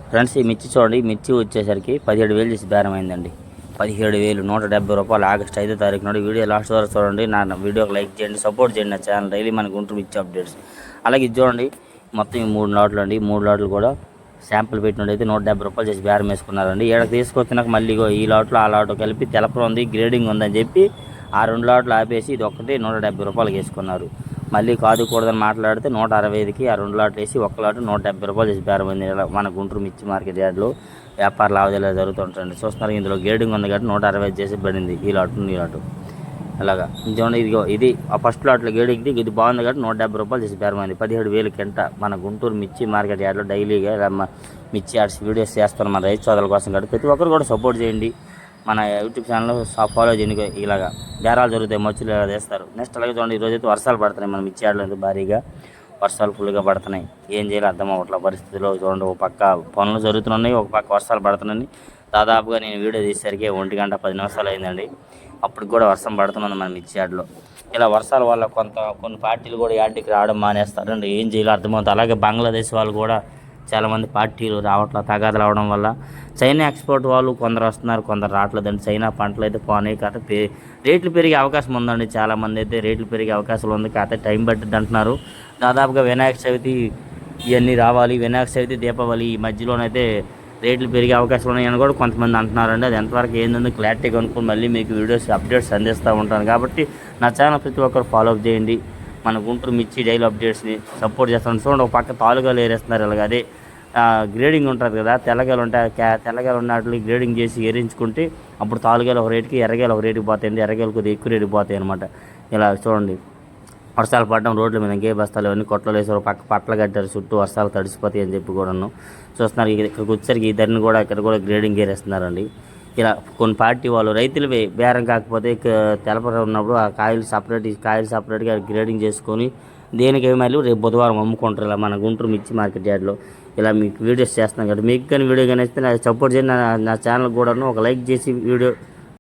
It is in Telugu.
ఫ్రెండ్స్ ఈ మిర్చి చూడండి, మిర్చి వచ్చేసరికి 17,000 చేసి బేరమైందండి. 17,000 170 రూపాయలు. ఆగస్టు 5వ తారీఖు నాడు. వీడియో లాస్ట్ వరకు చూడండి. నా వీడియోకి లైక్ చేయండి, సపోర్ట్ చేయండి. నా ఛానల్ డైలీ మన గుంటూరు మిర్చి అప్డేట్స్. అలాగే ఇది చూడండి, మొత్తం ఈ 3 లాట్లు అండి. 3 లాట్లు కూడా శాంపుల్ పెట్టినట్టయితే 170 రూపాయలు చేసి బేరం వేసుకున్నారండి. ఏడకి తీసుకొచ్చినాక మళ్ళీ ఈ లాట్లో ఆ లాట్లో కలిపి తెలపర ఉంది, గ్రేడింగ్ ఉందని చెప్పి ఆ 2 లాట్లు ఆపేసి ఇది ఒక్కటి 170 రూపాయలకి వేసుకున్నారు. మళ్ళీ కాదు కూడదని మాట్లాడితే 165కి ఆ 2 లాట్లు వేసి ఒక్క లాటు 170 రూపాయలు చేసి బేరమైంది. మన గుంటూరు మిర్చి మార్కెట్ యార్డ్లో వ్యాపార లావాదేవీలు జరుగుతుంటాయండి. చూస్తున్నారు, ఇందులో గ్రేడింగ్ ఉంది కాబట్టి 165 చేసి పడింది ఈ లాటు. అలాగా చూడండి, ఇది ఆ ఫస్ట్ లాట్లో గేడికి ఇది బాగుంది కాబట్టి 170 రూపాయలు చేసి బేరమైంది. 17,000 కింట మన గుంటూరు మిర్చి మార్కెట్ యార్డ్లో డైలీగా మిర్చి యాడ్స్ వీడియోస్ చేస్తాను మన రైతు సోదరుల కోసం కాబట్టి ప్రతి ఒక్కరు కూడా సపోర్ట్ చేయండి. మన యూట్యూబ్ ఛానల్లో ఫాలో చేయండి. ఇలాగా బేరాలు జరుగుతాయి, మచ్చులు ఇలా చేస్తారు. నెక్స్ట్ అలాగే చూడండి, ఈరోజు అయితే వర్షాలు పడుతున్నాయి మన మిర్చి యార్డ్లో. అయితే భారీగా వర్షాలు ఫుల్గా పడుతున్నాయి. ఏం చేయాలో అర్థం అవ్వట్ల పరిస్థితిలో. చూడండి, ఒక పక్క పనులు జరుగుతున్నాయి, ఒక పక్క వర్షాలు పడుతున్నాయి. దాదాపుగా నేను వీడియో తీసేసరికి 1 గంట 10 నిమిషాలు అయిందండి. అప్పుడు కూడా వర్షం పడుతున్నాను మన మిర్చి యార్డ్లో. ఇలా వర్షాల వల్ల కొన్ని పార్టీలు కూడా యార్డ్కి రావడం మానేస్తారండి. ఏం చేయాలో అర్థమవుతుంది. అలాగే బంగ్లాదేశ్ వాళ్ళు కూడా చాలామంది పార్టీలు రావట్ల, తగాదాలు అవడం వల్ల చైనా ఎక్స్పోర్ట్ వాళ్ళు కొందరు వస్తున్నారు, కొందరు రావట్లేదండి. చైనా పంటలు అయితే పోనాయి కాకపోతే రేట్లు పెరిగే అవకాశం ఉందండి. చాలామంది అయితే రేట్లు పెరిగే అవకాశాలు ఉంది కాకపోతే టైం పట్టిద్ది అంటున్నారు. దాదాపుగా వినాయక చవితి ఇవన్నీ రావాలి, వినాయక చవితి దీపావళి ఈ మధ్యలోనైతే రేట్లు పెరిగే అవకాశాలు ఉన్నాయని కూడా కొంతమంది అంటున్నారండి. అది ఎంతవరకు ఏందో క్లారిటీగా అనుకుని మళ్ళీ మీకు వీడియోస్ అప్డేట్స్ అందిస్తూ ఉంటాను. కాబట్టి నా ఛానల్ ప్రతి ఒక్కరు ఫాలో అప్ చేయండి. మన గుంటూరు మిర్చి డైలీ అప్డేట్స్ని సపోర్ట్ చేస్తాను. చూడండి, ఒక పక్క తాలుగాలు ఏరేస్తున్నారు. ఇలాగ అదే గ్రేడింగ్ ఉంటుంది కదా, తెల్లగాలు ఉంటాయి. తెల్లగాలు ఉన్నట్లు గ్రేడింగ్ చేసి ఏరించుకుంటే అప్పుడు తాలుగాలు ఒక రేటుకి, ఎర్రగాలు ఒక రేటుకి పోతాయండి. ఎర్రగాలు కొద్దిగా ఎక్కువ రేటుకి పోతాయి అనమాట. ఇలా చూడండి, వర్షాలు పడడం, రోడ్ల మీద ఇంకే బస్తాలు ఇవన్నీ కొట్టలు వేసారు, పక్క పట్టలు కట్టారు, చుట్టూ వర్షాలు తడిసిపోతాయి అని చెప్పి కూడాను చూస్తున్నారు. ఇక్కడికి వచ్చేసరికి ఈ ధరని కూడా ఇక్కడ కూడా గ్రేడింగ్ ఏరేస్తున్నారండి. ఇలా కొన్ని పార్టీ వాళ్ళు రైతులు బేరం కాకపోతే తెలపర ఉన్నప్పుడు ఆ కాయలు సపరేట్గా గ్రేడింగ్ చేసుకొని దేనికి మళ్ళీ రేపు బుధవారం అమ్ముకుంటారు. ఇలా మన గుంటూరు మిర్చి మార్కెట్ యార్డ్లో ఇలా మీకు వీడియోస్ చేస్తున్నాను కాబట్టి మీకు కానీ వీడియో కానీ వస్తే నాకు సపోర్ట్ చేయండి. నా ఛానల్ కూడాను ఒక లైక్ చేసి వీడియో